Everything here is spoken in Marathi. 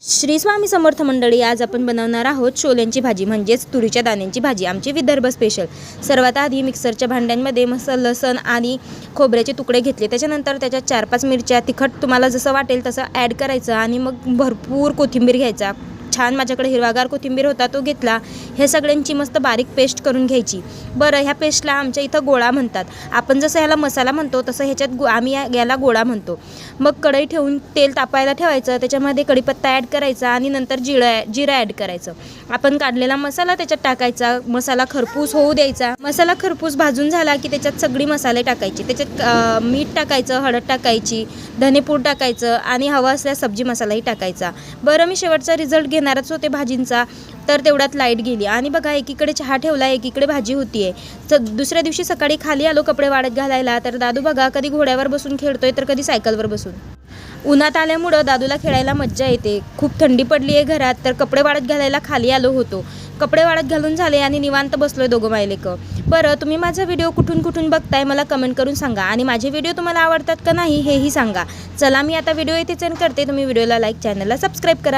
श्री स्वामी समर्थ मंडळी, आज आपण बनवणार आहोत छोल्यांची भाजी म्हणजेच तुरीच्या दाण्यांची भाजी, आमची विदर्भ स्पेशल। सर्वात आधी मिक्सरच्या भांड्यांमध्ये मसाला, लसण आणि खोबऱ्याचे तुकडे घेतले। त्याच्यानंतर त्याच्यात 4-5 मिरच्या, तिखट तुम्हाला जसं वाटेल तसं ॲड करायचं आणि मग भरपूर कोथिंबीर घ्यायचा। छान माझ्याकडे हिरवागार कोथिंबीर होता तो घेतला। हे सगळ्यांची मस्त बारीक पेस्ट करून घ्यायची। बरं, ह्या पेस्टला आमच्या इथं गोळा म्हणतात। आपण जसं ह्याला मसाला म्हणतो तसं ह्याच्यात आम्ही याला गोळा म्हणतो। मग कढई ठेवून तेल तापायला ठेवायचं, त्याच्यामध्ये कढीपत्ता ॲड करायचा आणि नंतर जिरं ॲड करायचं। आपण काढलेला मसाला त्याच्यात टाकायचा, मसाला खरपूस होऊ द्यायचा। मसाला खरपूस भाजून झाला की त्याच्यात सगळी मसाले टाकायचे। त्याच्यात मीठ टाकायचं, हळद टाकायची, धनेपूड टाकायचं आणि हवा असल्यास सब्जी मसालाही टाकायचा। बरं, मी शेवटचा रिझल्ट घेणारच होते भाजींचा, तर तेवढ्यात लाईट गेली आणि बघा एकीकडे चहा ठेवला, एकीकडे भाजी होतीये। तर दुसऱ्या दिवशी सकाळी खाली आलो कपडे वाळत घालायला, तर दादू बघा कधी घोड्यावर बसून खेळतोय तर कधी सायकलवर बसून। उन्हात आल्यामुळं दादूला खेळायला मज्जा येते। खूप थंडी पडली आहे घरात, तर कपडे वाळत घालायला खाली आलो होतो। कपडे वाळत घालून झाले आणि निवांत बसलोय दोघं मायलेक। बरं, तुम्ही माझा व्हिडिओ कुठून बघताय मला कमेंट करून सांगा आणि माझे व्हिडिओ तुम्हाला आवडतात का नाही हेही सांगा। चला, मी आता व्हिडिओ इथेच एंड करते। तुम्ही व्हिडिओला लाईक, चॅनलला सबस्क्राईब करा।